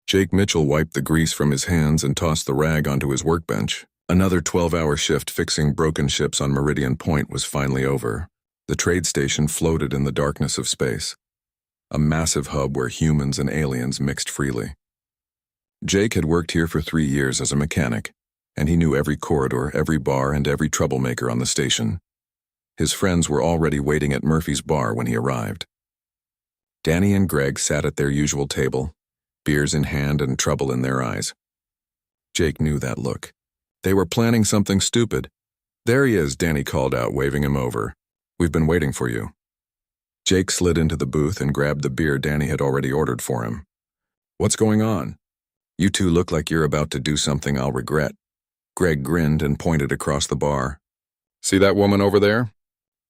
Jake Mitchell wiped the grease from his hands and tossed the rag onto his workbench. Another 12-hour shift fixing broken ships on Meridian Point was finally over. The trade station floated in the darkness of space, a massive hub where humans and aliens mixed freely. Jake had worked here for 3 years as a mechanic, and he knew every corridor, every bar, and every troublemaker on the station. His friends were already waiting at Murphy's bar when he arrived. Danny and Greg sat at their usual table, beers in hand and trouble in their eyes. Jake knew that look. They were planning something stupid. "There he is," Danny called out, waving him over. "We've been waiting for you." Jake slid into the booth and grabbed the beer Danny had already ordered for him. "What's going on? You two look like you're about to do something I'll regret." Greg grinned and pointed across the bar. "See that woman over there?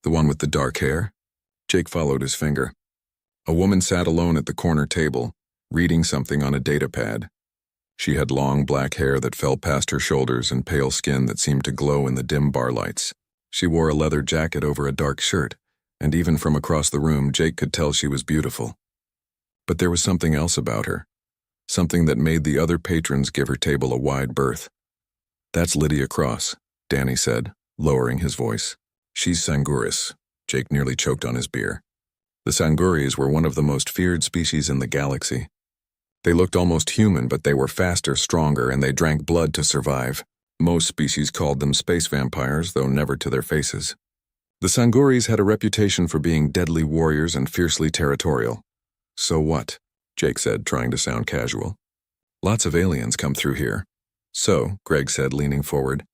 The one with the dark hair?" Jake followed his finger. A woman sat alone at the corner table, reading something on a datapad. She had long black hair that fell past her shoulders and pale skin that seemed to glow in the dim bar lights. She wore a leather jacket over a dark shirt, and even from across the room, Jake could tell she was beautiful. But there was something else about her, something that made the other patrons give her table a wide berth. "That's Lydia Cross," Danny said, lowering his voice. "She's Sanguris." Jake nearly choked on his beer. The Sanguris were one of the most feared species in the galaxy. They looked almost human, but they were faster, stronger, and they drank blood to survive. Most species called them space vampires, though never to their faces. The Sanguris had a reputation for being deadly warriors and fiercely territorial. "So what?" Jake said, trying to sound casual. "Lots of aliens come through here." "So," Greg said, leaning forward,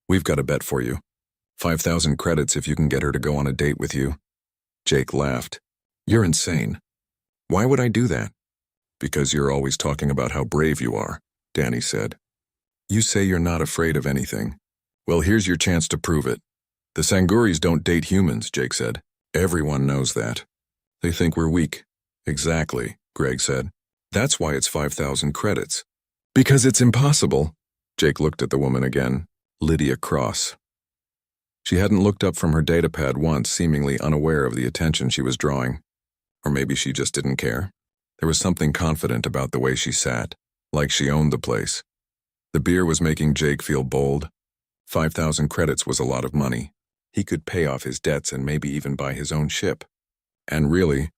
"we've got a bet for you. 5,000 credits if you can get her to go on a date with you." Jake laughed. "You're insane." "Why would I do that?" "Because you're always talking about how brave you are," Danny said. "You say you're not afraid of anything. Well, here's your chance to prove it." "The Sanguris don't date humans," Jake said. "Everyone knows that. They think we're weak." "Exactly," Greg said. "That's why it's 5,000 credits." "Because it's impossible." Jake looked at the woman again. Lydia Cross. She hadn't looked up from her datapad once, seemingly unaware of the attention she was drawing. Or maybe she just didn't care. There was something confident about the way she sat, like she owned the place. The beer was making Jake feel bold. 5,000 credits was a lot of money. He could pay off his debts and maybe even buy his own ship. And really,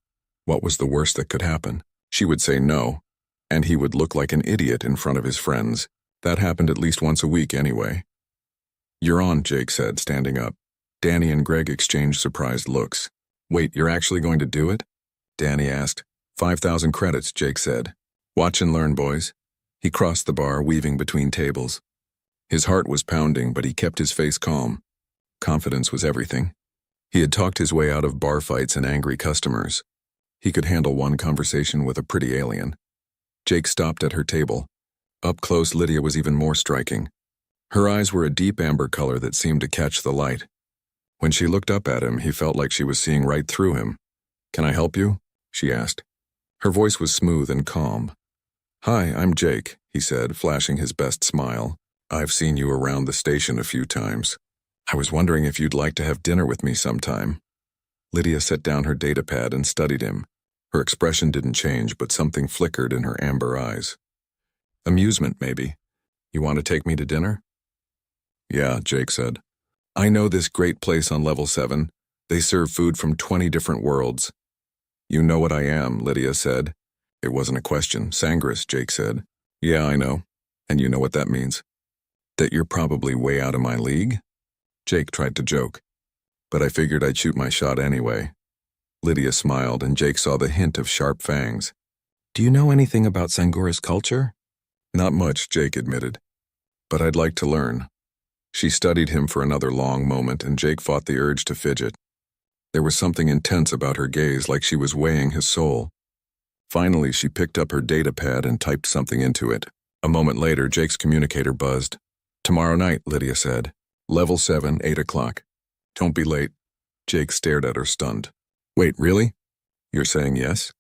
what was the worst that could happen? She would say no, and he would look like an idiot in front of his friends. That happened at least once a week anyway. "You're on," Jake said, standing up. Danny and Greg exchanged surprised looks. "Wait, you're actually going to do it?" Danny asked. 5,000 credits, Jake said. "Watch and learn, boys." He crossed the bar, weaving between tables. His heart was pounding, but he kept his face calm. Confidence was everything. He had talked his way out of bar fights and angry customers. He could handle one conversation with a pretty alien. Jake stopped at her table. Up close, Lydia was even more striking. Her eyes were a deep amber color that seemed to catch the light. When she looked up at him, he felt like she was seeing right through him. "Can I help you?" she asked. Her voice was smooth and calm. "Hi, I'm Jake," he said, flashing his best smile. "I've seen you around the station a few times. I was wondering if you'd like to have dinner with me sometime." Lydia set down her datapad and studied him. Her expression didn't change, but something flickered in her amber eyes. "Amusement, maybe. You want to take me to dinner?" "Yeah," Jake said. "I know this great place on level 7. They serve food from 20 different worlds." "You know what I am," Lydia said. It wasn't a question. "Sanguris," Jake said. "Yeah, I know. And you know what that means?" "That you're probably way out of my league?" Jake tried to joke. "But I figured I'd shoot my shot anyway." Lydia smiled, and Jake saw the hint of sharp fangs. "Do you know anything about Sanguris culture?" "Not much," Jake admitted. "But I'd like to learn." She studied him for another long moment, and Jake fought the urge to fidget. There was something intense about her gaze, like she was weighing his soul. Finally, she picked up her datapad and typed something into it. A moment later, Jake's communicator buzzed. "Tomorrow night," Lydia said. "Level 7, 8 o'clock. Don't be late." Jake stared at her, stunned. "Wait, really? You're saying yes?"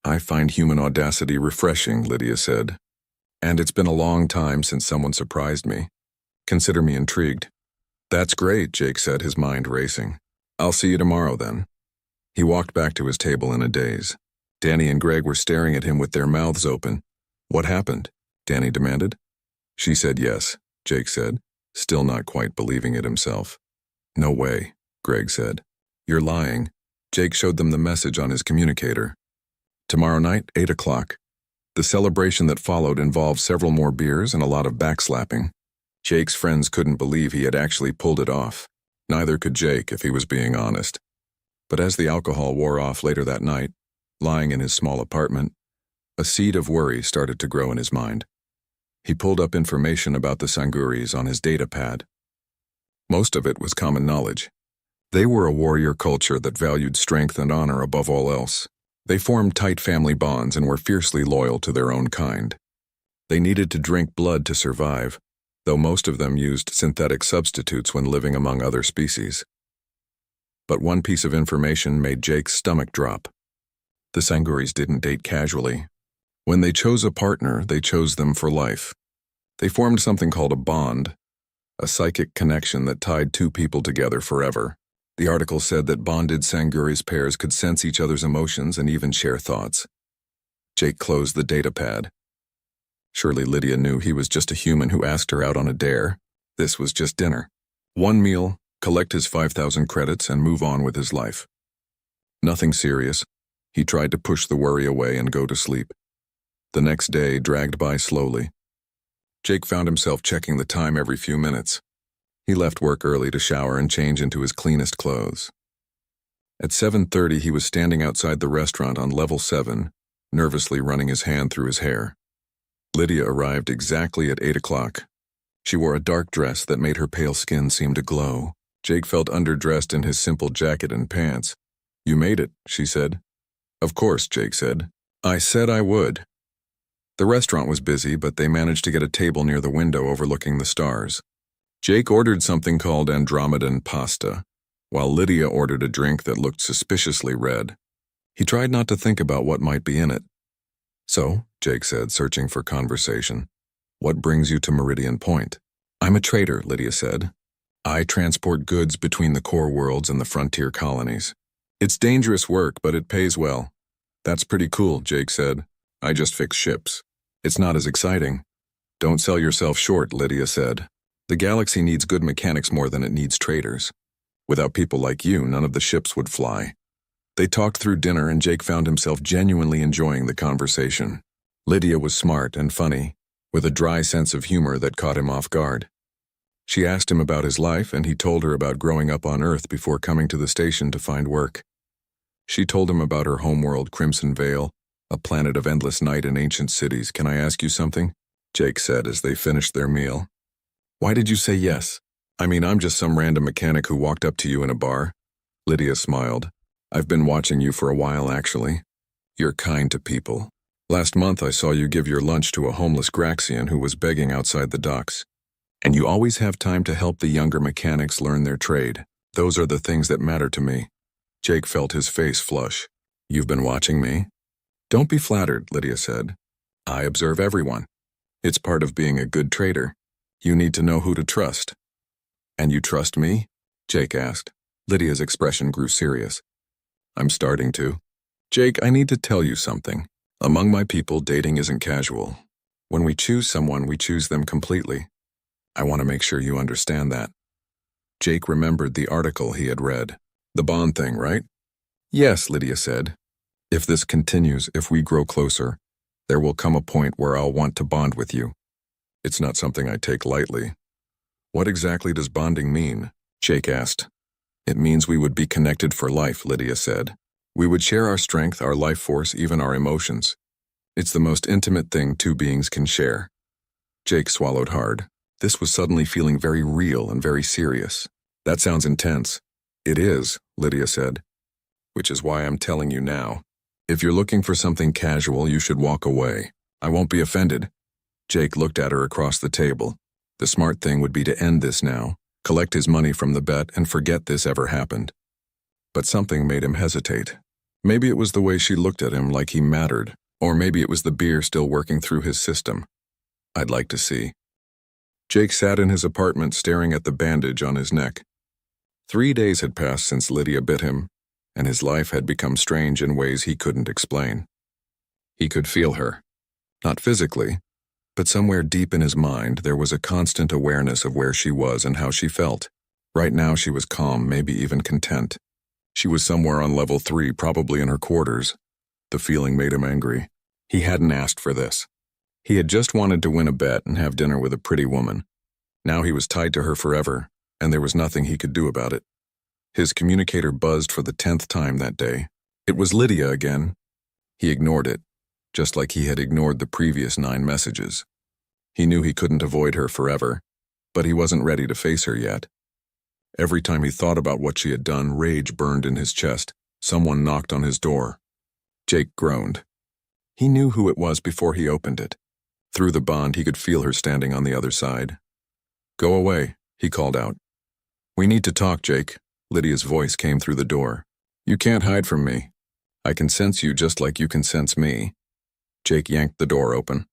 "I find human audacity refreshing," Lydia said. "And it's been a long time since someone surprised me. Consider me intrigued." "That's great," Jake said, his mind racing. "I'll see you tomorrow, then." He walked back to his table in a daze. Danny and Greg were staring at him with their mouths open. What happened? Danny demanded. She said yes, Jake said, still not quite believing it himself. No way, Greg said. You're lying. Jake showed them the message on his communicator. Tomorrow night, 8 o'clock. The celebration that followed involved several more beers and a lot of backslapping. Jake's friends couldn't believe he had actually pulled it off. Neither could Jake, if he was being honest. But as the alcohol wore off later that night, lying in his small apartment, a seed of worry started to grow in his mind. He pulled up information about the Sanguris on his data pad. Most of it was common knowledge. They were a warrior culture that valued strength and honor above all else. They formed tight family bonds and were fiercely loyal to their own kind. They needed to drink blood to survive, though most of them used synthetic substitutes when living among other species. But one piece of information made Jake's stomach drop. The Sanguris didn't date casually. When they chose a partner, they chose them for life. They formed something called a bond, a psychic connection that tied two people together forever. The article said that bonded Sanguris pairs could sense each other's emotions and even share thoughts. Jake closed the data pad. Surely Lydia knew he was just a human who asked her out on a dare. This was just dinner. One meal, collect his 5,000 credits, and move on with his life. Nothing serious. He tried to push the worry away and go to sleep. The next day dragged by slowly. Jake found himself checking the time every few minutes. He left work early to shower and change into his cleanest clothes. At 7:30, he was standing outside the restaurant on level 7, nervously running his hand through his hair. Lydia arrived exactly at 8 o'clock. She wore a dark dress that made her pale skin seem to glow. Jake felt underdressed in his simple jacket and pants. "You made it," she said. "Of course," Jake said. "I said I would." The restaurant was busy, but they managed to get a table near the window overlooking the stars. Jake ordered something called Andromedan pasta, while Lydia ordered a drink that looked suspiciously red. He tried not to think about what might be in it. "So," Jake said, searching for conversation, "what brings you to Meridian Point?" "I'm a trader," Lydia said. "I transport goods between the core worlds and the frontier colonies. It's dangerous work, but it pays well." "That's pretty cool," Jake said. "I just fix ships." "It's not as exciting." "Don't sell yourself short," Lydia said. "The galaxy needs good mechanics more than it needs traders. Without people like you, none of the ships would fly." They talked through dinner, and Jake found himself genuinely enjoying the conversation. Lydia was smart and funny, with a dry sense of humor that caught him off guard. She asked him about his life, and he told her about growing up on Earth before coming to the station to find work. She told him about her homeworld, Crimson Vale, a planet of endless night and ancient cities. "Can I ask you something?" Jake said as they finished their meal. "Why did you say yes?" "I mean, I'm just some random mechanic who walked up to you in a bar." Lydia smiled. "I've been watching you for a while, actually. You're kind to people. Last month I saw you give your lunch to a homeless Graxian who was begging outside the docks. And you always have time to help the younger mechanics learn their trade. Those are the things that matter to me." Jake felt his face flush. "You've been watching me?" "Don't be flattered," Lydia said. "I observe everyone. It's part of being a good trader. You need to know who to trust." "And you trust me?" Jake asked. Lydia's expression grew serious. "I'm starting to." "Jake, I need to tell you something. Among my people, dating isn't casual. When we choose someone, we choose them completely. I want to make sure you understand that." Jake remembered the article he had read. "The bond thing, right?" "Yes," Lydia said. "If this continues, if we grow closer, there will come a point where I'll want to bond with you. It's not something I take lightly." "What exactly does bonding mean?" Jake asked. "It means we would be connected for life," Lydia said. "We would share our strength, our life force, even our emotions. It's the most intimate thing two beings can share." Jake swallowed hard. This was suddenly feeling very real and very serious. "That sounds intense." "It is," Lydia said. "Which is why I'm telling you now. If you're looking for something casual, you should walk away. I won't be offended." Jake looked at her across the table. The smart thing would be to end this now, collect his money from the bet, and forget this ever happened. But something made him hesitate. Maybe it was the way she looked at him, like he mattered, or maybe it was the beer still working through his system. I'd like to see. Jake sat in his apartment staring at the bandage on his neck. 3 days had passed since Lydia bit him, and his life had become strange in ways he couldn't explain. He could feel her. Not physically, but somewhere deep in his mind there was a constant awareness of where she was and how she felt. Right now she was calm, maybe even content. She was somewhere on level 3, probably in her quarters. The feeling made him angry. He hadn't asked for this. He had just wanted to win a bet and have dinner with a pretty woman. Now he was tied to her forever, and there was nothing he could do about it. His communicator buzzed for the 10th time that day. It was Lydia again. He ignored it, just like he had ignored the previous 9 messages. He knew he couldn't avoid her forever, but he wasn't ready to face her yet. Every time he thought about what she had done, rage burned in his chest. Someone knocked on his door. Jake groaned. He knew who it was before he opened it. Through the bond, he could feel her standing on the other side. "Go away," he called out. "We need to talk, Jake." Lydia's voice came through the door. "You can't hide from me. I can sense you just like you can sense me." Jake yanked the door open.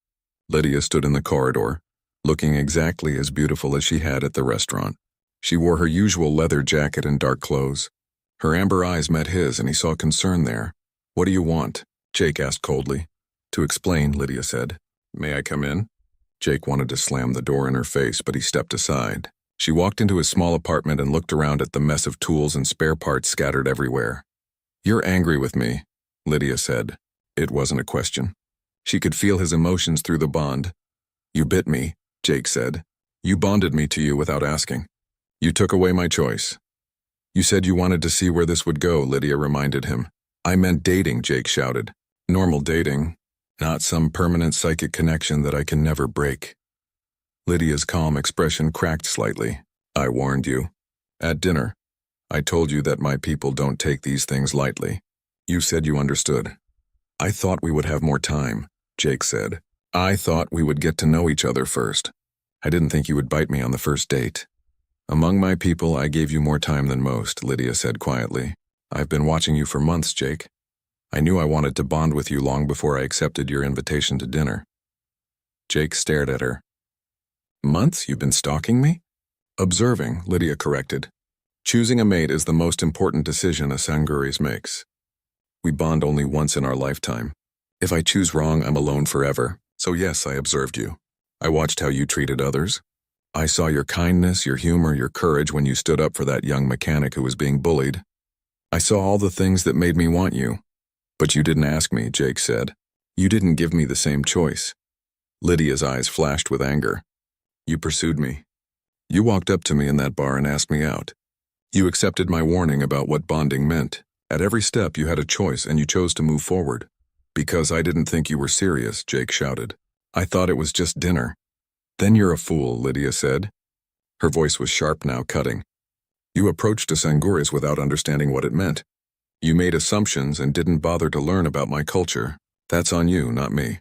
Lydia stood in the corridor, looking exactly as beautiful as she had at the restaurant. She wore her usual leather jacket and dark clothes. Her amber eyes met his, and he saw concern there. "What do you want?" Jake asked coldly. "To explain," Lydia said. "May I come in?" Jake wanted to slam the door in her face, but he stepped aside. She walked into his small apartment and looked around at the mess of tools and spare parts scattered everywhere. "You're angry with me," Lydia said. It wasn't a question. She could feel his emotions through the bond. "You bit me," Jake said. "You bonded me to you without asking. You took away my choice." "You said you wanted to see where this would go," Lydia reminded him. "I meant dating," Jake shouted. "Normal dating, not some permanent psychic connection that I can never break." Lydia's calm expression cracked slightly. "I warned you. At dinner, I told you that my people don't take these things lightly. You said you understood." "I thought we would have more time," Jake said. "I thought we would get to know each other first. I didn't think you would bite me on the first date." "Among my people, I gave you more time than most," Lydia said quietly. "I've been watching you for months, Jake. I knew I wanted to bond with you long before I accepted your invitation to dinner." Jake stared at her. "Months? You've been stalking me?" "Observing," Lydia corrected. "Choosing a mate is the most important decision a Sanguris makes. We bond only once in our lifetime. If I choose wrong, I'm alone forever. So yes, I observed you. I watched how you treated others. I saw your kindness, your humor, your courage when you stood up for that young mechanic who was being bullied. I saw all the things that made me want you. But you didn't ask me," Jake said. "You didn't give me the same choice." Lydia's eyes flashed with anger. "You pursued me. You walked up to me in that bar and asked me out. You accepted my warning about what bonding meant. At every step you had a choice and you chose to move forward." "Because I didn't think you were serious," Jake shouted. "I thought it was just dinner." "Then you're a fool," Lydia said. Her voice was sharp now, cutting. "You approached a Sanguris without understanding what it meant. You made assumptions and didn't bother to learn about my culture. That's on you, not me."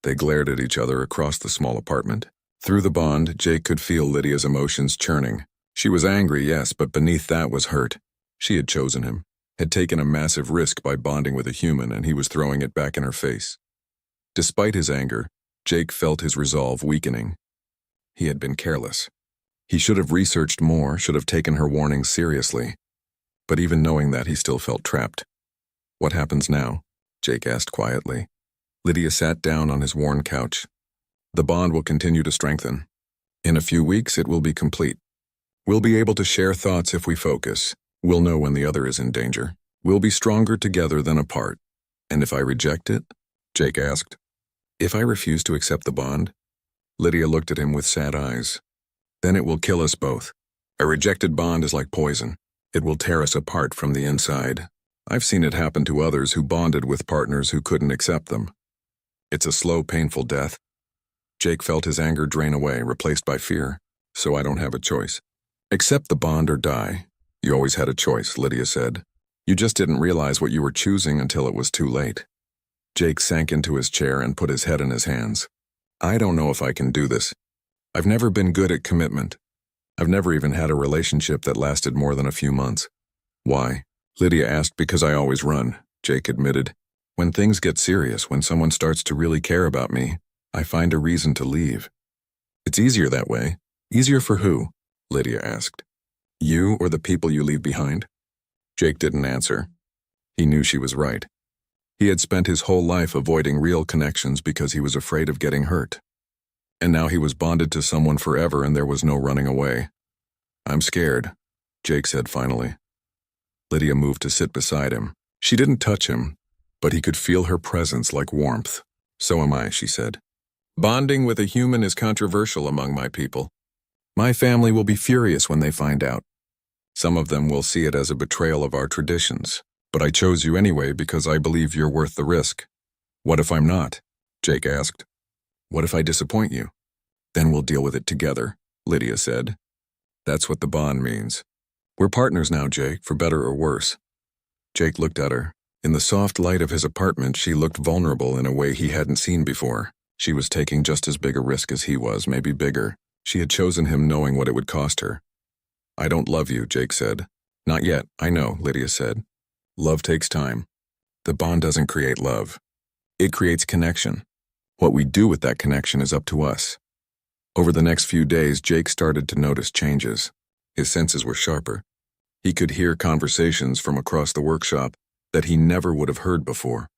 They glared at each other across the small apartment. Through the bond, Jake could feel Lydia's emotions churning. She was angry, yes, but beneath that was hurt. She had chosen him, had taken a massive risk by bonding with a human, and he was throwing it back in her face. Despite his anger, Jake felt his resolve weakening. He had been careless. He should have researched more, should have taken her warnings seriously. But even knowing that, he still felt trapped. "What happens now?" Jake asked quietly. Lydia sat down on his worn couch. "The bond will continue to strengthen. In a few weeks, it will be complete. We'll be able to share thoughts if we focus. We'll know when the other is in danger. We'll be stronger together than apart." "And if I reject it?" Jake asked. "If I refuse to accept the bond?" Lydia looked at him with sad eyes. "Then it will kill us both. A rejected bond is like poison. It will tear us apart from the inside. I've seen it happen to others who bonded with partners who couldn't accept them. It's a slow, painful death." Jake felt his anger drain away, replaced by fear. "So I don't have a choice. Accept the bond or die." "You always had a choice," Lydia said. "You just didn't realize what you were choosing until it was too late." Jake sank into his chair and put his head in his hands. "I don't know if I can do this. I've never been good at commitment. I've never even had a relationship that lasted more than a few months." "Why?" Lydia asked. "Because I always run," Jake admitted. "When things get serious, when someone starts to really care about me, I find a reason to leave." "It's easier that way." "Easier for who?" Lydia asked. "You or the people you leave behind?" Jake didn't answer. He knew she was right. He had spent his whole life avoiding real connections because he was afraid of getting hurt. And now he was bonded to someone forever and there was no running away. "I'm scared," Jake said finally. Lydia moved to sit beside him. She didn't touch him, but he could feel her presence like warmth. "So am I," she said. "Bonding with a human is controversial among my people. My family will be furious when they find out. Some of them will see it as a betrayal of our traditions, but I chose you anyway because I believe you're worth the risk." "What if I'm not?" Jake asked. "What if I disappoint you?" "Then we'll deal with it together," Lydia said. "That's what the bond means. We're partners now, Jake, for better or worse." Jake looked at her. In the soft light of his apartment, she looked vulnerable in a way he hadn't seen before. She was taking just as big a risk as he was, maybe bigger. She had chosen him knowing what it would cost her. "I don't love you," Jake said. "Not yet, I know," Lydia said. "Love takes time. The bond doesn't create love. It creates connection. What we do with that connection is up to us." Over the next few days, Jake started to notice changes. His senses were sharper. He could hear conversations from across the workshop that he never would have heard before.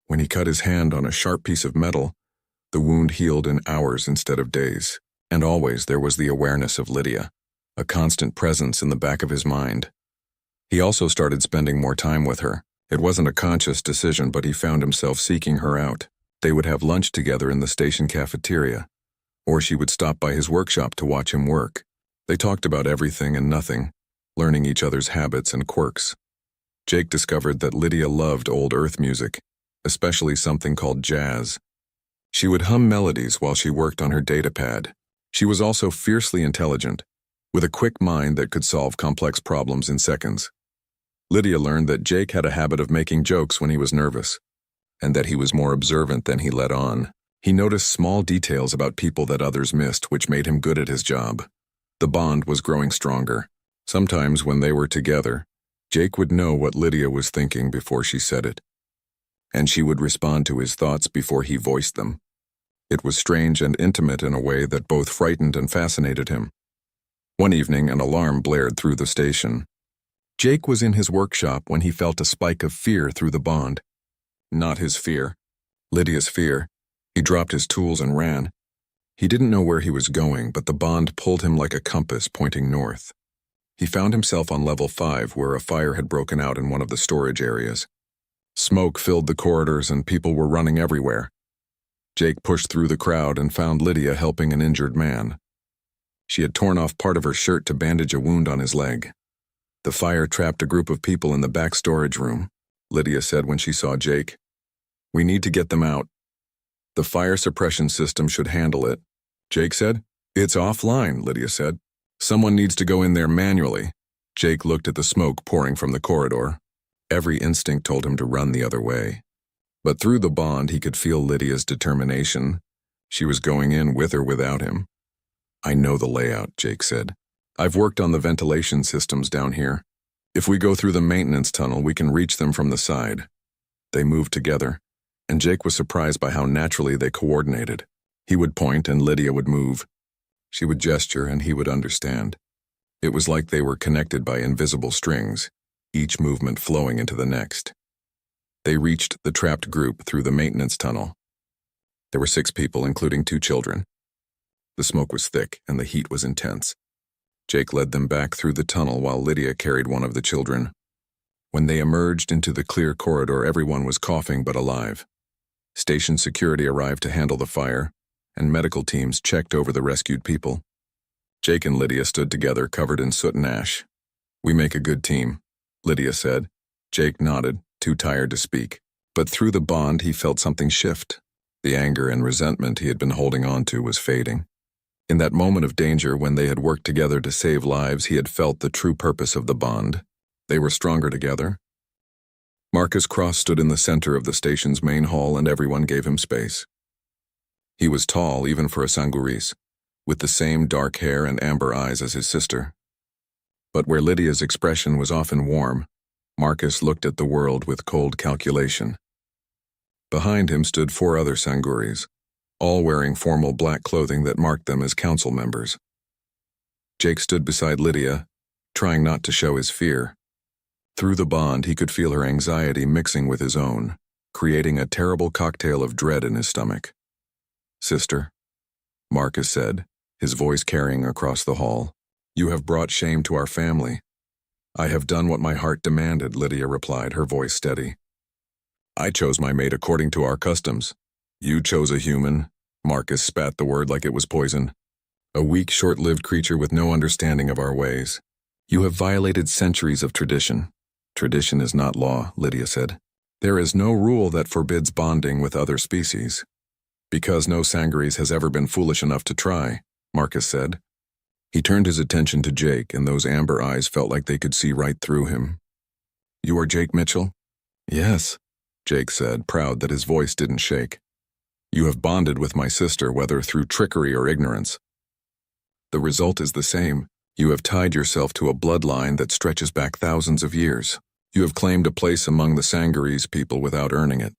When he cut his hand on a sharp piece of metal, the wound healed in hours instead of days. And always there was the awareness of Lydia, a constant presence in the back of his mind. He also started spending more time with her. It wasn't a conscious decision, but he found himself seeking her out. They would have lunch together in the station cafeteria, or she would stop by his workshop to watch him work. They talked about everything and nothing, learning each other's habits and quirks. Jake discovered that Lydia loved old Earth music, especially something called jazz. She would hum melodies while she worked on her datapad. She was also fiercely intelligent, with a quick mind that could solve complex problems in seconds. Lydia learned that Jake had a habit of making jokes when he was nervous, and that he was more observant than he let on. He noticed small details about people that others missed, which made him good at his job. The bond was growing stronger. Sometimes when they were together, Jake would know what Lydia was thinking before she said it, and she would respond to his thoughts before he voiced them. It was strange and intimate in a way that both frightened and fascinated him. One evening, an alarm blared through the station. Jake was in his workshop when he felt a spike of fear through the bond. Not his fear, Lydia's fear. He dropped his tools and ran. He didn't know where he was going, but the bond pulled him like a compass pointing north. He found himself on level 5, where a fire had broken out in one of the storage areas. Smoke filled the corridors and people were running everywhere. Jake pushed through the crowd and found Lydia helping an injured man. She had torn off part of her shirt to bandage a wound on his leg. The fire trapped a group of people in the back storage room, Lydia said when she saw Jake. "We need to get them out. The fire suppression system should handle it," Jake said. "It's offline," Lydia said. "Someone needs to go in there manually." Jake looked at the smoke pouring from the corridor. Every instinct told him to run the other way. But through the bond, he could feel Lydia's determination. She was going in with or without him. "I know the layout," Jake said. "I've worked on the ventilation systems down here. If we go through the maintenance tunnel, we can reach them from the side." They moved together, and Jake was surprised by how naturally they coordinated. He would point and Lydia would move. She would gesture and he would understand. It was like they were connected by invisible strings, each movement flowing into the next. They reached the trapped group through the maintenance tunnel. There were 6 people, including 2 children. The smoke was thick and the heat was intense. Jake led them back through the tunnel while Lydia carried one of the children. When they emerged into the clear corridor, everyone was coughing but alive. Station security arrived to handle the fire, and medical teams checked over the rescued people. Jake and Lydia stood together, covered in soot and ash. "We make a good team," Lydia said. Jake nodded, too tired to speak. But through the bond, he felt something shift. The anger and resentment he had been holding on to was fading. In that moment of danger, when they had worked together to save lives, he had felt the true purpose of the bond. They were stronger together. Marcus Cross stood in the center of the station's main hall, and everyone gave him space. He was tall, even for a Sanguris, with the same dark hair and amber eyes as his sister. But where Lydia's expression was often warm, Marcus looked at the world with cold calculation. Behind him stood 4 other Sanguris, all wearing formal black clothing that marked them as council members. Jake stood beside Lydia, trying not to show his fear. Through the bond, he could feel her anxiety mixing with his own. creating a terrible cocktail of dread in his stomach. "Sister," Marcus said, his voice carrying across the hall, "you have brought shame to our family." "I have done what my heart demanded," Lydia replied, her voice steady. "I chose my mate according to our customs." "You chose a human," Marcus spat the word like it was poison. "A weak, short-lived creature with no understanding of our ways. You have violated centuries of tradition." "Tradition is not law," Lydia said. "There is no rule that forbids bonding with other species." "Because no Sangaris has ever been foolish enough to try," Marcus said. He turned his attention to Jake, and those amber eyes felt like they could see right through him. "You are Jake Mitchell?" "Yes," Jake said, proud that his voice didn't shake. "You have bonded with my sister, whether through trickery or ignorance. The result is the same. You have tied yourself to a bloodline that stretches back thousands of years. You have claimed a place among the Sangaris people without earning it."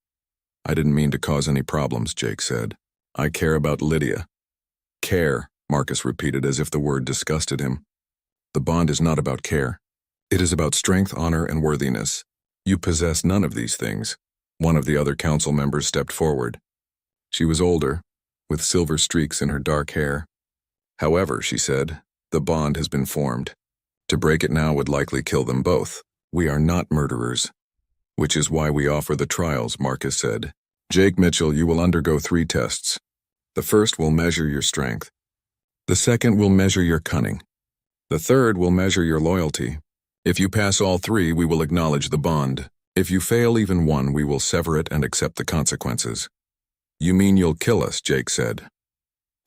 "I didn't mean to cause any problems," Jake said. "I care about Lydia." "Care," Marcus repeated as if the word disgusted him. "The bond is not about care. It is about strength, honor, and worthiness. You possess none of these things." One of the other council members stepped forward. She was older, with silver streaks in her dark hair. "However," she said, "the bond has been formed. To break it now would likely kill them both. We are not murderers." "Which is why we offer the trials," Marcus said. "Jake Mitchell, you will undergo 3 tests. The first will measure your strength. The second will measure your cunning. The third will measure your loyalty. If you pass all 3, we will acknowledge the bond. If you fail even one, we will sever it and accept the consequences." "You mean you'll kill us?" Jake said.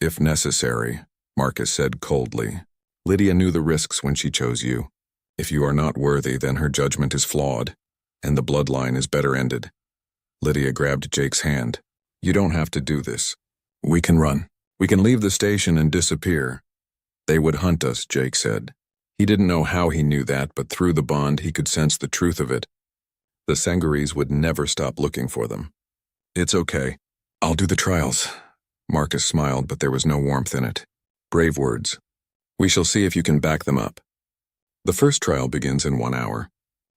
"If necessary," Marcus said coldly. "Lydia knew the risks when she chose you. If you are not worthy, then her judgment is flawed, and the bloodline is better ended." Lydia grabbed Jake's hand. "You don't have to do this. We can run. We can leave the station and disappear." "They would hunt us," Jake said. He didn't know how he knew that, but through the bond he could sense the truth of it. The Sangaris would never stop looking for them. "It's okay. I'll do the trials." Marcus smiled, but there was no warmth in it. "Brave words. We shall see if you can back them up. The first trial begins in 1 hour.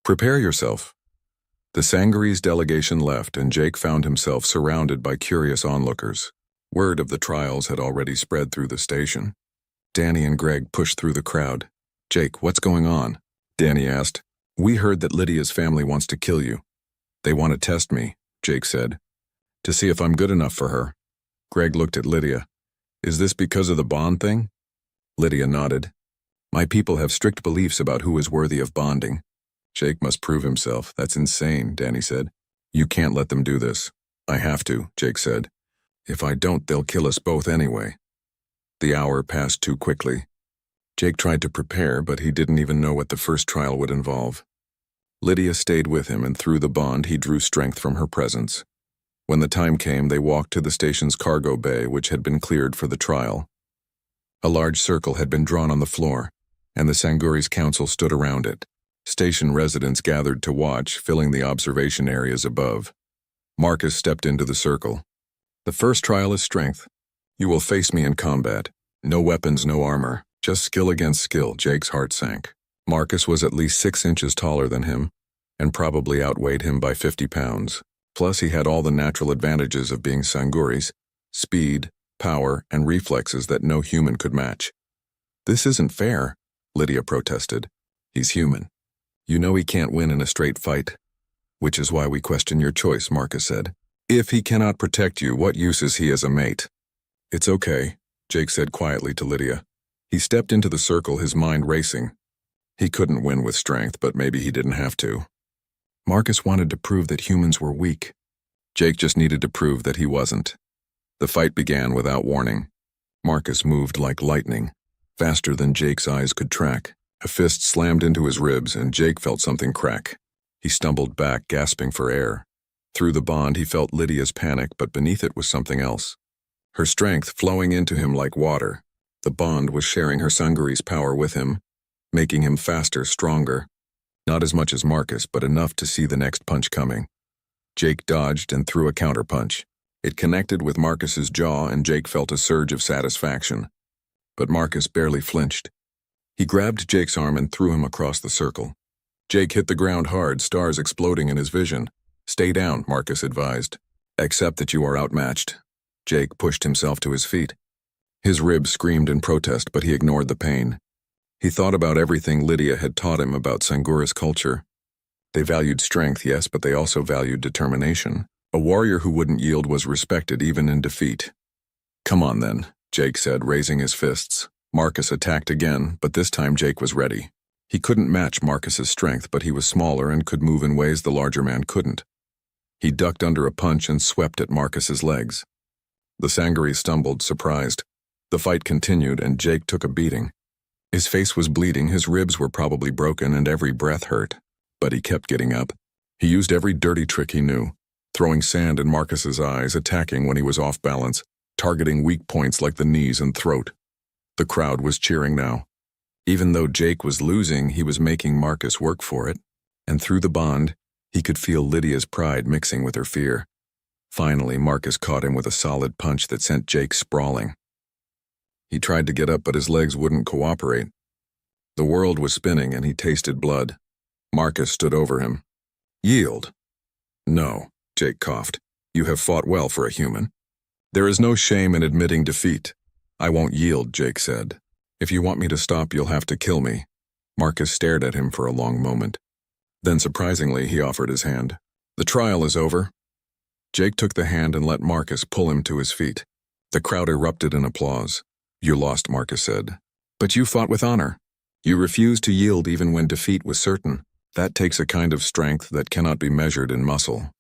Prepare yourself." The Sangaris delegation left, and Jake found himself surrounded by curious onlookers. Word of the trials had already spread through the station. Danny and Greg pushed through the crowd. "Jake, what's going on?" Danny asked. "We heard that Lydia's family wants to kill you." "They want to test me," Jake said, "to see if I'm good enough for her." Greg looked at Lydia. "Is this because of the bond thing?" Lydia nodded. "My people have strict beliefs about who is worthy of bonding." "Jake must prove himself. That's insane," Danny said. "You can't let them do this." "I have to," Jake said. "If I don't, they'll kill us both anyway." The hour passed too quickly. Jake tried to prepare, but he didn't even know what the first trial would involve. Lydia stayed with him, and through the bond he drew strength from her presence. When the time came, they walked to the station's cargo bay, which had been cleared for the trial. A large circle had been drawn on the floor, and the Sangaris council stood around it. Station residents gathered to watch, filling the observation areas above. Marcus stepped into the circle. "The first trial is strength. You will face me in combat. No weapons, no armor, just skill against skill." Jake's heart sank. Marcus was at least 6 inches taller than him, and probably outweighed him by 50 pounds. Plus he had all the natural advantages of being Sangaris: speed, power, and reflexes that no human could match. "This isn't fair," Lydia protested. "He's human. You know he can't win in a straight fight." "Which is why we question your choice," Marcus said. "If he cannot protect you, what use is he as a mate?" "It's okay," Jake said quietly to Lydia. He stepped into the circle, his mind racing. He couldn't win with strength, but maybe he didn't have to. Marcus wanted to prove that humans were weak. Jake just needed to prove that he wasn't. The fight began without warning. Marcus moved like lightning, faster than Jake's eyes could track. A fist slammed into his ribs, and Jake felt something crack. He stumbled back, gasping for air. Through the bond, he felt Lydia's panic, but beneath it was something else. Her strength flowing into him like water. The bond was sharing her Sangaris' power with him, making him faster, stronger. Not as much as Marcus, but enough to see the next punch coming. Jake dodged and threw a counterpunch. It connected with Marcus's jaw, and Jake felt a surge of satisfaction. But Marcus barely flinched. He grabbed Jake's arm and threw him across the circle. Jake hit the ground hard, stars exploding in his vision. Stay down, Marcus advised. Accept that you are outmatched. Jake pushed himself to his feet. His ribs screamed in protest, but he ignored the pain. He thought about everything Lydia had taught him about Sangura's culture. They valued strength, yes, but they also valued determination. A warrior who wouldn't yield was respected even in defeat. Come on then, Jake said, raising his fists. Marcus attacked again, but this time Jake was ready. He couldn't match Marcus's strength, but he was smaller and could move in ways the larger man couldn't. He ducked under a punch and swept at Marcus's legs. The Sangari stumbled, surprised. The fight continued, and Jake took a beating. His face was bleeding, his ribs were probably broken, and every breath hurt. But he kept getting up. He used every dirty trick he knew, throwing sand in Marcus's eyes, attacking when he was off balance, targeting weak points like the knees and throat. The crowd was cheering now. Even though Jake was losing, he was making Marcus work for it, and through the bond, he could feel Lydia's pride mixing with her fear. Finally, Marcus caught him with a solid punch that sent Jake sprawling. He tried to get up, but his legs wouldn't cooperate. The world was spinning, and he tasted blood. Marcus stood over him. Yield. No, Jake coughed. You have fought well for a human. There is no shame in admitting defeat. I won't yield, Jake said. If you want me to stop, you'll have to kill me. Marcus stared at him for a long moment. Then, surprisingly, he offered his hand. The trial is over. Jake took the hand and let Marcus pull him to his feet. The crowd erupted in applause. You lost, Marcus said. But you fought with honor. You refused to yield even when defeat was certain. That takes a kind of strength that cannot be measured in muscle.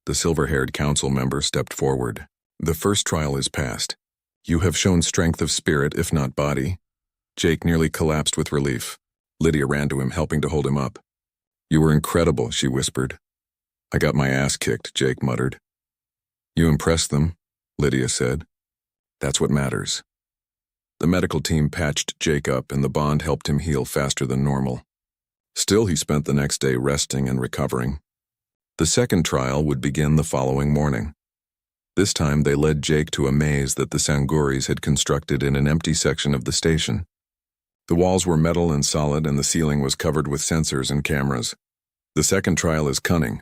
The silver-haired council member stepped forward. The first trial is past. You have shown strength of spirit, if not body. Jake nearly collapsed with relief. Lydia ran to him, helping to hold him up. You were incredible, she whispered. I got my ass kicked, Jake muttered. You impressed them, Lydia said. That's what matters. The medical team patched Jake up, and the bond helped him heal faster than normal. Still, he spent the next day resting and recovering. The second trial would begin the following morning. This time, they led Jake to a maze that the Sanguris had constructed in an empty section of the station. The walls were metal and solid, and the ceiling was covered with sensors and cameras. The second trial is cunning,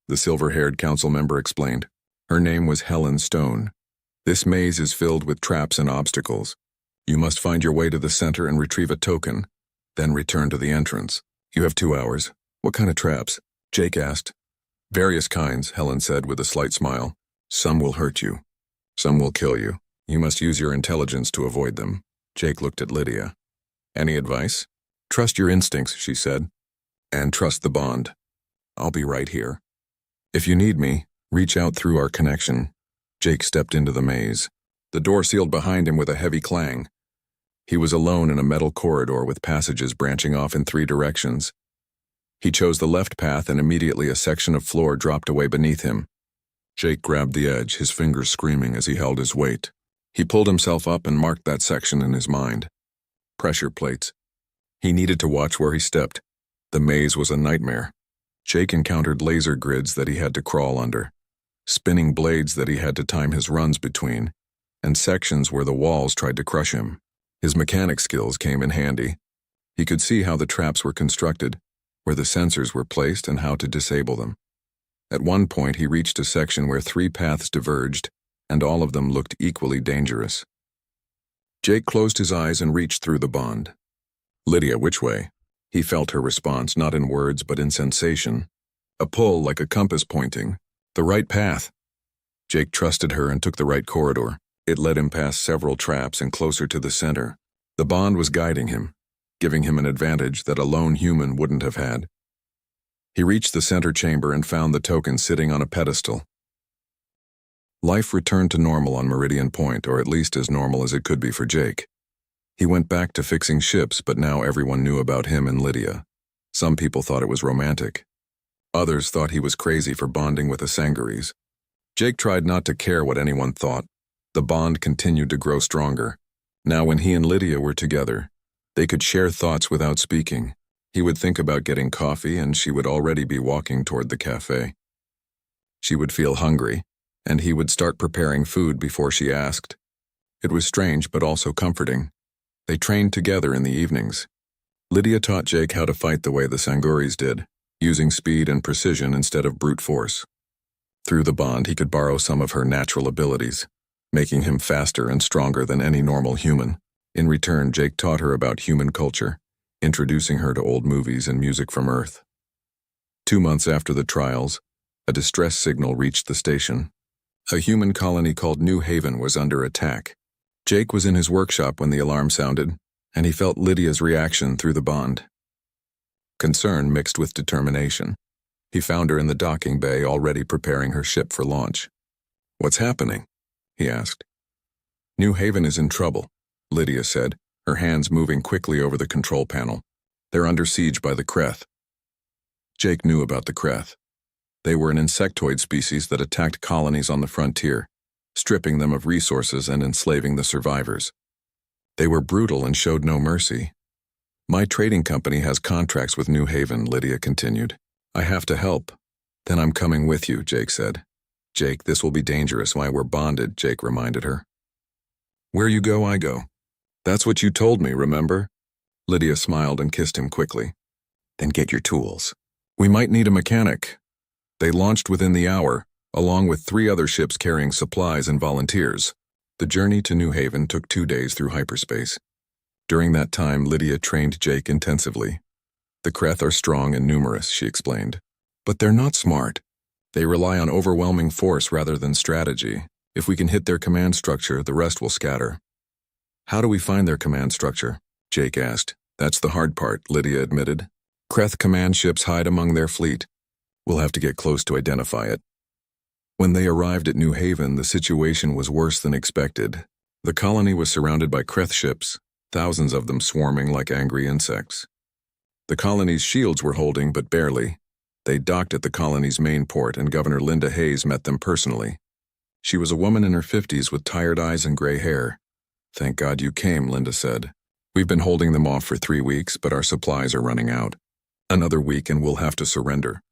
the silver-haired council member explained. Her name was Helen Stone. This maze is filled with traps and obstacles. You must find your way to the center and retrieve a token, then return to the entrance. You have 2 hours. What kind of traps? Jake asked. Various kinds, Helen said with a slight smile. Some will hurt you. Some will kill you. You must use your intelligence to avoid them. Jake looked at Lydia. Any advice? Trust your instincts, she said. And trust the bond. I'll be right here. If you need me, reach out through our connection. Jake stepped into the maze. The door sealed behind him with a heavy clang. He was alone in a metal corridor with passages branching off in 3 directions. He chose the left path, and immediately a section of floor dropped away beneath him. Jake grabbed the edge, his fingers screaming as he held his weight. He pulled himself up and marked that section in his mind. Pressure plates. He needed to watch where he stepped. The maze was a nightmare. Jake encountered laser grids that he had to crawl under, spinning blades that he had to time his runs between, and sections where the walls tried to crush him. His mechanic skills came in handy. He could see how the traps were constructed, where the sensors were placed, and how to disable them. At one point, he reached a section where 3 paths diverged, and all of them looked equally dangerous. Jake closed his eyes and reached through the bond. Lydia, which way? He felt her response, not in words but in sensation. A pull like a compass pointing. The right path. Jake trusted her and took the right corridor. It led him past several traps and closer to the center. The bond was guiding him, giving him an advantage that a lone human wouldn't have had. He reached the center chamber and found the token sitting on a pedestal. Life returned to normal on Meridian Point, or at least as normal as it could be for Jake. He went back to fixing ships, but now everyone knew about him and Lydia. Some people thought it was romantic. Others thought he was crazy for bonding with the Sangaris. Jake tried not to care what anyone thought. The bond continued to grow stronger. Now when he and Lydia were together, they could share thoughts without speaking. He would think about getting coffee, and she would already be walking toward the cafe. She would feel hungry, and he would start preparing food before she asked. It was strange, but also comforting. They trained together in the evenings. Lydia taught Jake how to fight the way the Sanguris did, using speed and precision instead of brute force. Through the bond, he could borrow some of her natural abilities, making him faster and stronger than any normal human. In return, Jake taught her about human culture, introducing her to old movies and music from Earth. 2 months after the trials, a distress signal reached the station. A human colony called New Haven was under attack. Jake was in his workshop when the alarm sounded, and he felt Lydia's reaction through the bond. Concern mixed with determination. He found her in the docking bay, already preparing her ship for launch. "What's happening?" he asked. "New Haven is in trouble," Lydia said, her hands moving quickly over the control panel. "They're under siege by the Kreth." Jake knew about the Kreth. They were an insectoid species that attacked colonies on the frontier, stripping them of resources and enslaving the survivors. They were brutal and showed no mercy. "My trading company has contracts with New Haven," Lydia continued. "I have to help." "Then I'm coming with you," Jake said. "Jake, this will be dangerous while we're bonded," Jake reminded her. "Where you go, I go. That's what you told me, remember?" Lydia smiled and kissed him quickly. "Then get your tools. We might need a mechanic." They launched within the hour, along with 3 other ships carrying supplies and volunteers. The journey to New Haven took 2 days through hyperspace. During that time, Lydia trained Jake intensively. "The Kreth are strong and numerous," she explained. "But they're not smart. They rely on overwhelming force rather than strategy. If we can hit their command structure, the rest will scatter." "How do we find their command structure?" Jake asked. "That's the hard part," Lydia admitted. "Kreth command ships hide among their fleet. We'll have to get close to identify it." When they arrived at New Haven, the situation was worse than expected. The colony was surrounded by Kreth ships, thousands of them swarming like angry insects. The colony's shields were holding, but barely. They docked at the colony's main port, and Governor Linda Hayes met them personally. She was a woman in her 50s with tired eyes and gray hair. "Thank God you came," Linda said. "We've been holding them off for 3 weeks, but our supplies are running out. Another week and we'll have to surrender."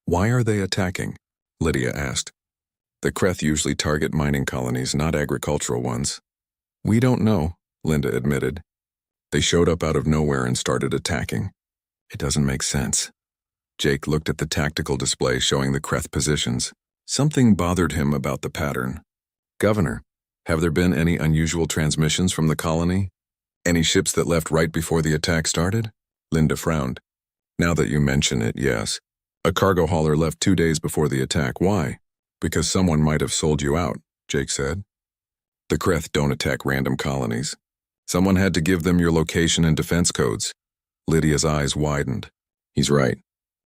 "Why are they attacking?" Lydia asked. "The Kreth usually target mining colonies, not agricultural ones." "We don't know," Linda admitted. "They showed up out of nowhere and started attacking. It doesn't make sense." Jake looked at the tactical display showing the Kreth positions. Something bothered him about the pattern. "Governor, have there been any unusual transmissions from the colony? Any ships that left right before the attack started?" Linda frowned. "Now that you mention it, yes. A cargo hauler left 2 days before the attack. Why?" "Because someone might have sold you out," Jake said. "The Kreth don't attack random colonies. Someone had to give them your location and defense codes." Lydia's eyes widened. "He's right.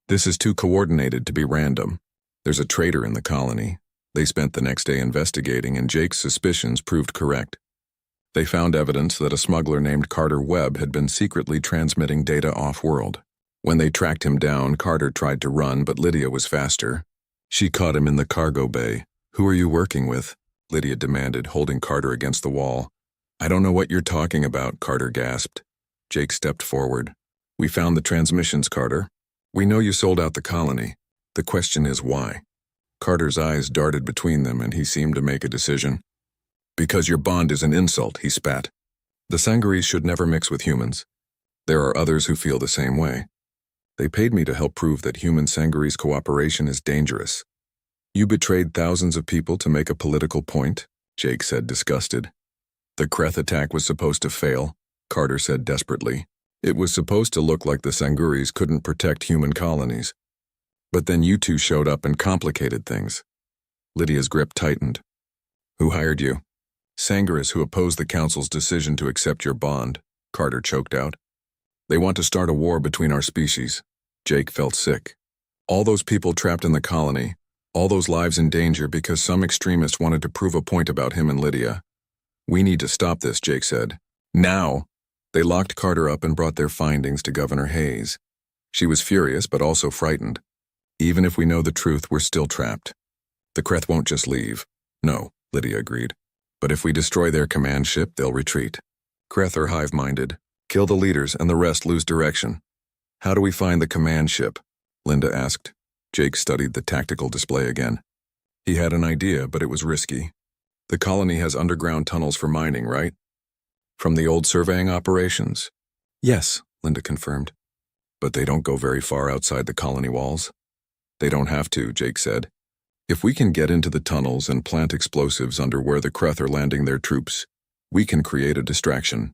This is too coordinated to be random. There's a traitor in the colony." They spent the next day investigating, and Jake's suspicions proved correct. They found evidence that a smuggler named Carter Webb had been secretly transmitting data off-world. When they tracked him down, Carter tried to run, but Lydia was faster. She caught him in the cargo bay. "Who are you working with?" Lydia demanded, holding Carter against the wall. "I don't know what you're talking about," Carter gasped. Jake stepped forward. "We found the transmissions, Carter. We know you sold out the colony. The question is why?" Carter's eyes darted between them, and he seemed to make a decision. "Because your bond is an insult," he spat. "The Sangaris should never mix with humans. There are others who feel the same way. They paid me to help prove that human-Sangaris cooperation is dangerous." "You betrayed thousands of people to make a political point," Jake said, disgusted. "The Kreth attack was supposed to fail," Carter said desperately. "It was supposed to look like the Sangaris couldn't protect human colonies. But then you two showed up and complicated things." Lydia's grip tightened. "Who hired you?" "Sangaris who opposed the Council's decision to accept your bond," Carter choked out. "They want to start a war between our species." Jake felt sick. All those people trapped in the colony, all those lives in danger because some extremist wanted to prove a point about him and Lydia. "We need to stop this," Jake said. "Now!" They locked Carter up and brought their findings to Governor Hayes. She was furious but also frightened. "Even if we know the truth, we're still trapped. The Kreth won't just leave." "No," Lydia agreed. "But if we destroy their command ship, they'll retreat. Kreth are hive-minded. Kill the leaders and the rest lose direction." "How do we find the command ship?" Linda asked. Jake studied the tactical display again. He had an idea, but it was risky. "The colony has underground tunnels for mining, right? From the old surveying operations?" "Yes," Linda confirmed. "But they don't go very far outside the colony walls?" "They don't have to," Jake said. If we can get into the tunnels and plant explosives under where the Kreth are landing their troops, we can create a distraction.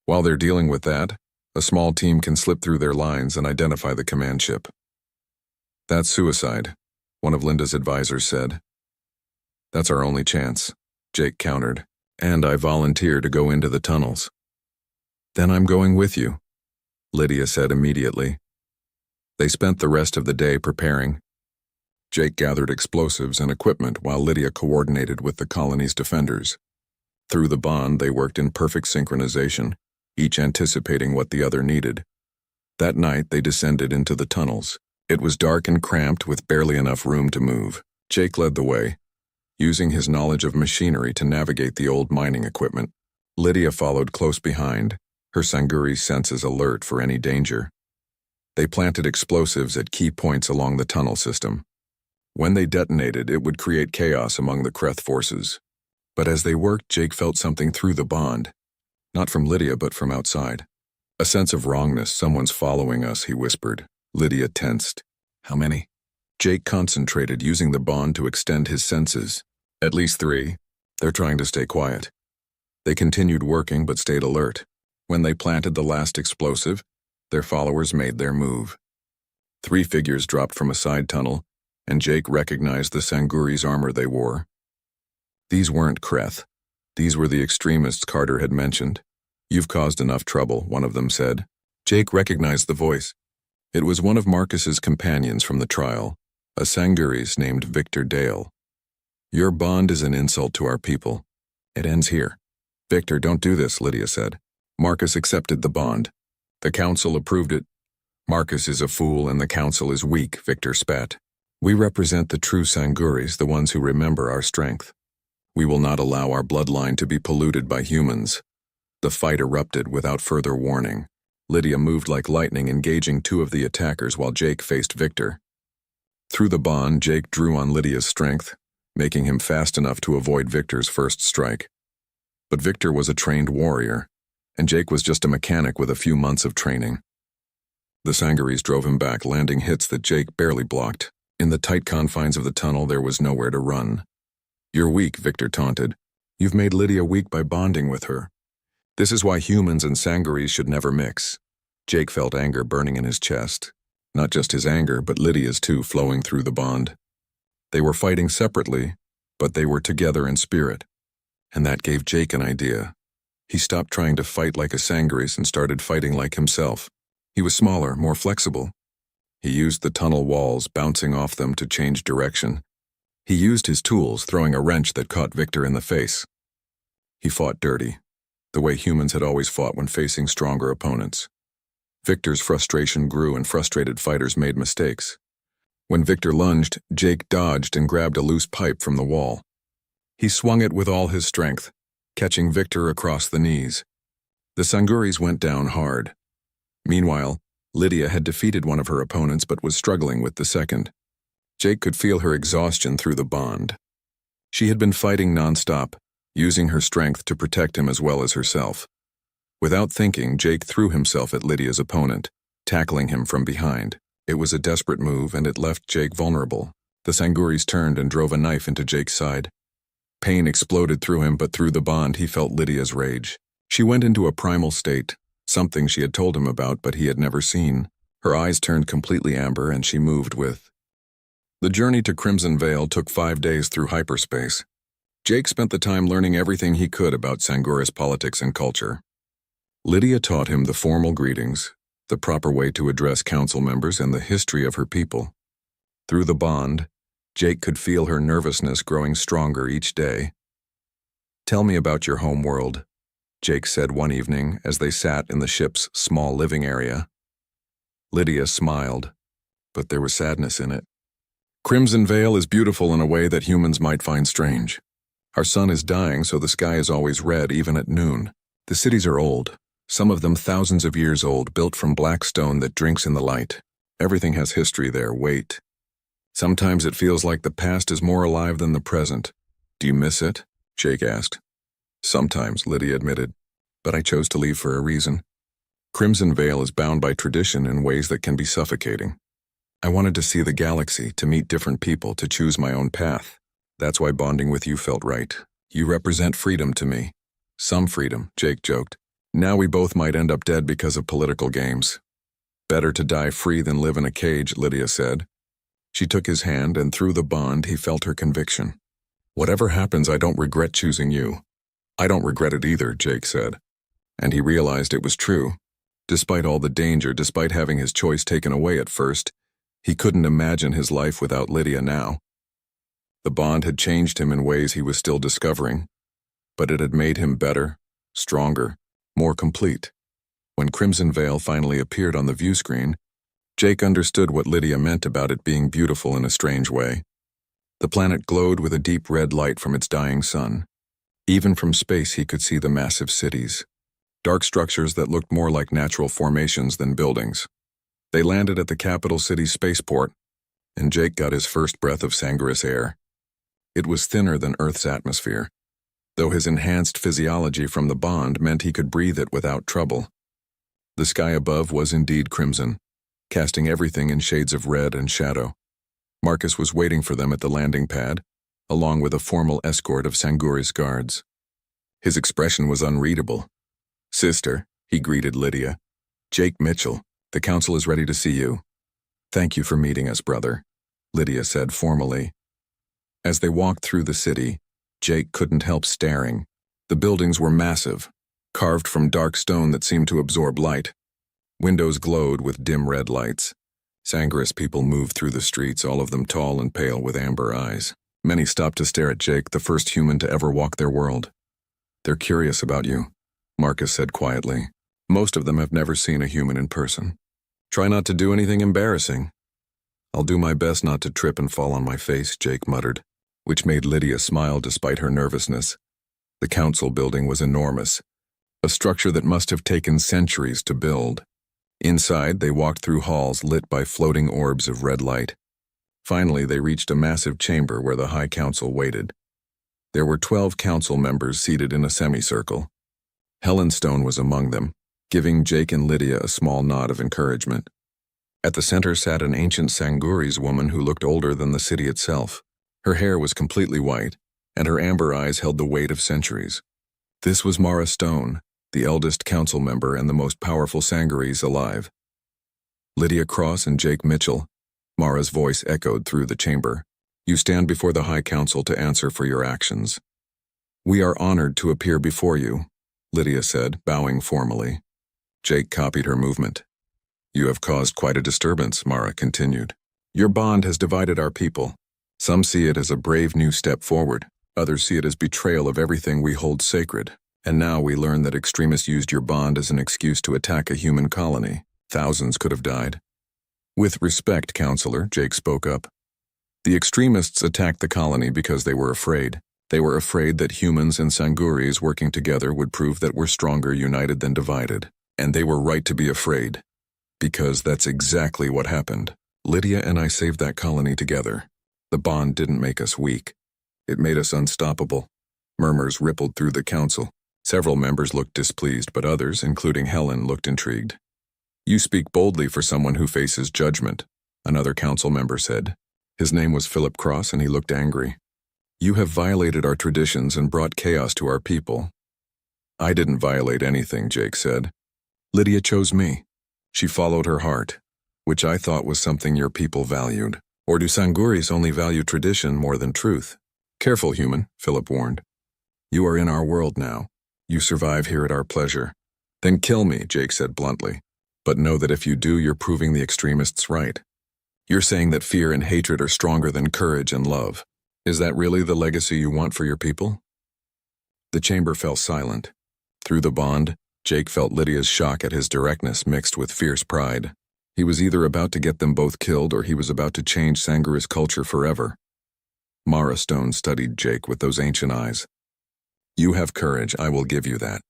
While they're dealing with that, a small team can slip through their lines and identify the command ship. That's suicide, one of Linda's advisors said. That's our only chance, Jake countered, and I volunteer to go into the tunnels. Then I'm going with you, Lydia said immediately. They spent the rest of the day preparing. Jake gathered explosives and equipment while Lydia coordinated with the colony's defenders. Through the bond, they worked in perfect synchronization, each anticipating what the other needed. That night, they descended into the tunnels. It was dark and cramped with barely enough room to move. Jake led the way, using his knowledge of machinery to navigate the old mining equipment. Lydia followed close behind, her Sanguri senses alert for any danger. They planted explosives at key points along the tunnel system. When they detonated, it would create chaos among the Kreth forces. But as they worked, Jake felt something through the bond. Not from Lydia, but from outside. A sense of wrongness. Someone's following us, he whispered. Lydia tensed. How many? Jake concentrated, using the bond to extend his senses. At least 3. They're trying to stay quiet. They continued working, but stayed alert. When they planted the last explosive, their followers made their move. 3 figures dropped from a side tunnel, and Jake recognized the Sanguri's armor they wore. These weren't Kreth. These were the extremists Carter had mentioned. You've caused enough trouble, one of them said. Jake recognized the voice. It was one of Marcus's companions from the trial, a Sanguris named Victor Dale. Your bond is an insult to our people. It ends here. Victor, don't do this, Lydia said. Marcus accepted the bond. The council approved it. Marcus is a fool and the council is weak, Victor spat. We represent the true Sanguris, the ones who remember our strength. We will not allow our bloodline to be polluted by humans. The fight erupted without further warning. Lydia moved like lightning, engaging 2 of the attackers while Jake faced Victor. Through the bond, Jake drew on Lydia's strength, making him fast enough to avoid Victor's first strike. But Victor was a trained warrior, and Jake was just a mechanic with a few months of training. The Sanguris drove him back, landing hits that Jake barely blocked. In the tight confines of the tunnel, there was nowhere to run. You're weak, Victor taunted. You've made Lydia weak by bonding with her. This is why humans and Sanguris should never mix. Jake felt anger burning in his chest. Not just his anger, but Lydia's too, flowing through the bond. They were fighting separately, but they were together in spirit. And that gave Jake an idea. He stopped trying to fight like a Sanguris and started fighting like himself. He was smaller, more flexible. He used the tunnel walls, bouncing off them to change direction. He used his tools, throwing a wrench that caught Victor in the face. He fought dirty, the way humans had always fought when facing stronger opponents. Victor's frustration grew and frustrated fighters made mistakes. When Victor lunged, Jake dodged and grabbed a loose pipe from the wall. He swung it with all his strength, catching Victor across the knees. The Sanguris went down hard. Meanwhile, Lydia had defeated one of her opponents but was struggling with the second. Jake could feel her exhaustion through the bond. She had been fighting nonstop, using her strength to protect him as well as herself. Without thinking, Jake threw himself at Lydia's opponent, tackling him from behind. It was a desperate move, and it left Jake vulnerable. The Sanguris turned and drove a knife into Jake's side. Pain exploded through him, but through the bond he felt Lydia's rage. She went into a primal state, something she had told him about but he had never seen. Her eyes turned completely amber and she moved with. The journey to Crimson Vale took 5 days through hyperspace. Jake spent the time learning everything he could about Sanguris politics and culture. Lydia taught him the formal greetings, the proper way to address council members, and the history of her people. Through the bond, Jake could feel her nervousness growing stronger each day. Tell me about your home world, Jake said one evening as they sat in the ship's small living area. Lydia smiled, but there was sadness in it. Crimson Vale is beautiful in a way that humans might find strange. Our sun is dying, so the sky is always red, even at noon. The cities are old, some of them thousands of years old, built from black stone that drinks in the light. Everything has history there, weight. Sometimes it feels like the past is more alive than the present. Do you miss it? Jake asked. Sometimes, Lydia admitted, but I chose to leave for a reason. Crimson Vale is bound by tradition in ways that can be suffocating. I wanted to see the galaxy, to meet different people, to choose my own path. That's why bonding with you felt right. You represent freedom to me. Some freedom, Jake joked. Now we both might end up dead because of political games. Better to die free than live in a cage, Lydia said. She took his hand, and through the bond he felt her conviction. Whatever happens, I don't regret choosing you. I don't regret it either, Jake said. And he realized it was true. Despite all the danger, despite having his choice taken away at first, he couldn't imagine his life without Lydia now. The bond had changed him in ways he was still discovering, but it had made him better, stronger, more complete. When Crimson Veil finally appeared on the view screen, Jake understood what Lydia meant about it being beautiful in a strange way. The planet glowed with a deep red light from its dying sun. Even from space he could see the massive cities, dark structures that looked more like natural formations than buildings. They landed at the capital city's spaceport, and Jake got his first breath of Sanguris air. It was thinner than Earth's atmosphere, though his enhanced physiology from the bond meant he could breathe it without trouble. The sky above was indeed crimson, casting everything in shades of red and shadow. Marcus was waiting for them at the landing pad, along with a formal escort of Sanguris guards. His expression was unreadable. "Sister," he greeted Lydia. "Jake Mitchell, the council is ready to see you." "Thank you for meeting us, brother," Lydia said formally. As they walked through the city, Jake couldn't help staring. The buildings were massive, carved from dark stone that seemed to absorb light. Windows glowed with dim red lights. Sanguris people moved through the streets, all of them tall and pale with amber eyes. Many stopped to stare at Jake, the first human to ever walk their world. "They're curious about you," Marcus said quietly. "Most of them have never seen a human in person. Try not to do anything embarrassing." "I'll do my best not to trip and fall on my face," Jake muttered, which made Lydia smile despite her nervousness. The council building was enormous, a structure that must have taken centuries to build. Inside, they walked through halls lit by floating orbs of red light. Finally, they reached a massive chamber where the High Council waited. There were 12 council members seated in a semicircle. Helen Stone was among them, giving Jake and Lydia a small nod of encouragement. At the center sat an ancient Sanguris woman who looked older than the city itself. Her hair was completely white, and her amber eyes held the weight of centuries. This was Mara Stone, the eldest council member and the most powerful Sanguris alive. "Lydia Cross and Jake Mitchell," Mara's voice echoed through the chamber. "You stand before the High Council to answer for your actions." "We are honored to appear before you," Lydia said, bowing formally. Jake copied her movement. "You have caused quite a disturbance," Mara continued. "Your bond has divided our people. Some see it as a brave new step forward. Others see it as betrayal of everything we hold sacred. And now we learn that extremists used your bond as an excuse to attack a human colony. Thousands could have died." "With respect, Counselor," Jake spoke up. "The extremists attacked the colony because they were afraid. They were afraid that humans and Sanguris working together would prove that we're stronger united than divided. And they were right to be afraid. Because that's exactly what happened. Lydia and I saved that colony together. The bond didn't make us weak. It made us unstoppable." Murmurs rippled through the council. Several members looked displeased, but others, including Helen, looked intrigued. "You speak boldly for someone who faces judgment," another council member said. His name was Philip Cross, and he looked angry. "You have violated our traditions and brought chaos to our people." "I didn't violate anything," Jake said. "Lydia chose me. She followed her heart, which I thought was something your people valued. Or do Sanguris only value tradition more than truth?" "Careful, human," Philip warned. "You are in our world now. You survive here at our pleasure." "Then kill me," Jake said bluntly. "But know that if you do, you're proving the extremists right. You're saying that fear and hatred are stronger than courage and love. Is that really the legacy you want for your people?" The chamber fell silent. Through the bond, Jake felt Lydia's shock at his directness mixed with fierce pride. He was either about to get them both killed or he was about to change Sanguris culture forever. Mara Stone studied Jake with those ancient eyes. "You have courage, I will give you that.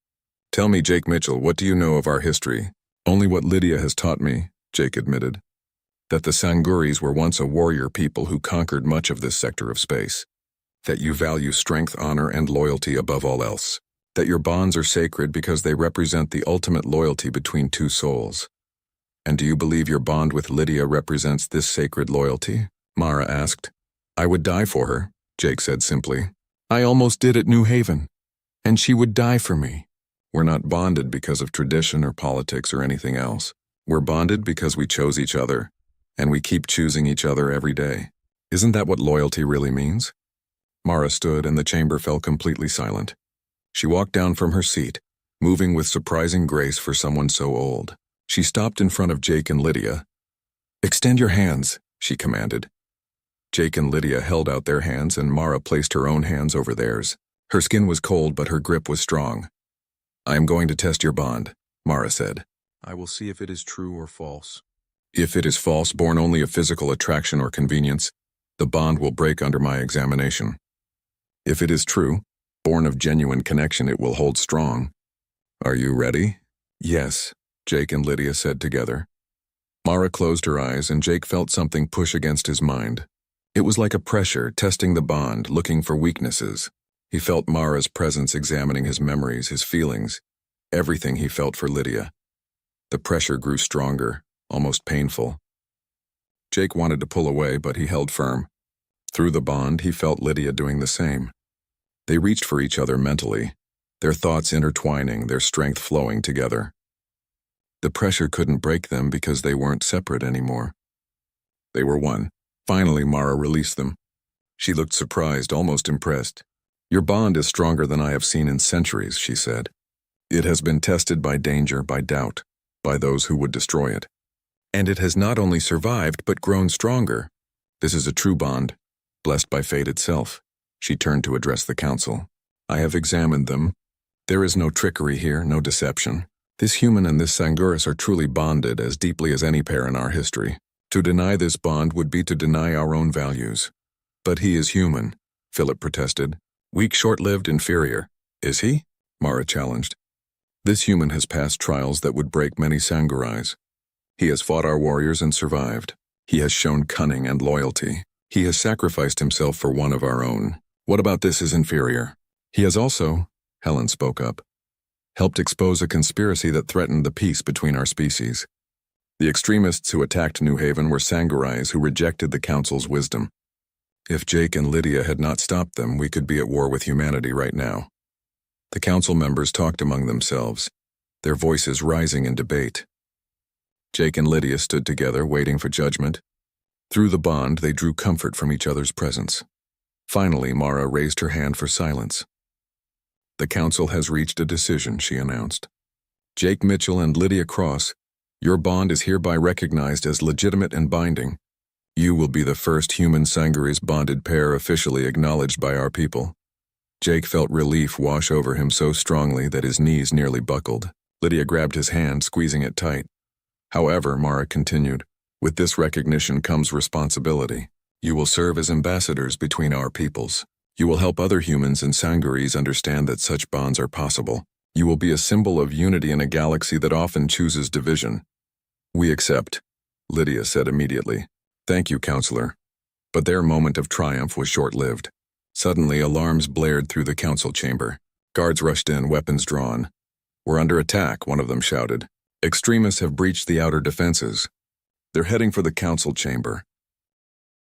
Tell me, Jake Mitchell, what do you know of our history?" "Only what Lydia has taught me," Jake admitted. "That the Sanguris were once a warrior people who conquered much of this sector of space. That you value strength, honor, and loyalty above all else. That your bonds are sacred because they represent the ultimate loyalty between two souls. And do you believe your bond with Lydia represents this sacred loyalty? Mara asked. I would die for her, Jake said simply. I almost did at New Haven. And she would die for me. We're not bonded because of tradition or politics or anything else. We're bonded because we chose each other, and we keep choosing each other every day. Isn't that what loyalty really means? Mara stood and the chamber fell completely silent. She walked down from her seat, moving with surprising grace for someone so old. She stopped in front of Jake and Lydia. Extend your hands, she commanded. Jake and Lydia held out their hands and Mara placed her own hands over theirs. Her skin was cold, but her grip was strong. I am going to test your bond, Mara said. I will see if it is true or false. If it is false, born only of physical attraction or convenience, the bond will break under my examination. If it is true, born of genuine connection, it will hold strong. Are you ready? Yes, Jake and Lydia said together. Mara closed her eyes and Jake felt something push against his mind. It was like a pressure, testing the bond, looking for weaknesses. He felt Mara's presence examining his memories, his feelings, everything he felt for Lydia. The pressure grew stronger, almost painful. Jake wanted to pull away, but he held firm. Through the bond, he felt Lydia doing the same. They reached for each other mentally, their thoughts intertwining, their strength flowing together. The pressure couldn't break them because they weren't separate anymore. They were one. Finally, Mara released them. She looked surprised, almost impressed. Your bond is stronger than I have seen in centuries, she said. It has been tested by danger, by doubt, by those who would destroy it. And it has not only survived, but grown stronger. This is a true bond, blessed by fate itself. She turned to address the council. I have examined them. There is no trickery here, no deception. This human and this Sanguris are truly bonded as deeply as any pair in our history. To deny this bond would be to deny our own values. But he is human, Philip protested. Weak, short-lived, inferior. Is he? Mara challenged. This human has passed trials that would break many Sangurais. He has fought our warriors and survived. He has shown cunning and loyalty. He has sacrificed himself for one of our own. What about this is inferior? He has also, Helen spoke up, helped expose a conspiracy that threatened the peace between our species. The extremists who attacked New Haven were Sangurais who rejected the Council's wisdom. If Jake and Lydia had not stopped them, we could be at war with humanity right now. The Council members talked among themselves, their voices rising in debate. Jake and Lydia stood together, waiting for judgment. Through the bond, they drew comfort from each other's presence. Finally, Mara raised her hand for silence. The Council has reached a decision, she announced. Jake Mitchell and Lydia Cross, your bond is hereby recognized as legitimate and binding. You will be the first human Sanguris bonded pair officially acknowledged by our people. Jake felt relief wash over him so strongly that his knees nearly buckled. Lydia grabbed his hand, squeezing it tight. However, Mara continued, with this recognition comes responsibility. You will serve as ambassadors between our peoples. You will help other humans and Sanguris understand that such bonds are possible. You will be a symbol of unity in a galaxy that often chooses division. We accept, Lydia said immediately. Thank you, Counselor. But their moment of triumph was short-lived. Suddenly, alarms blared through the council chamber. Guards rushed in, weapons drawn. We're under attack, one of them shouted. Extremists have breached the outer defenses. They're heading for the council chamber.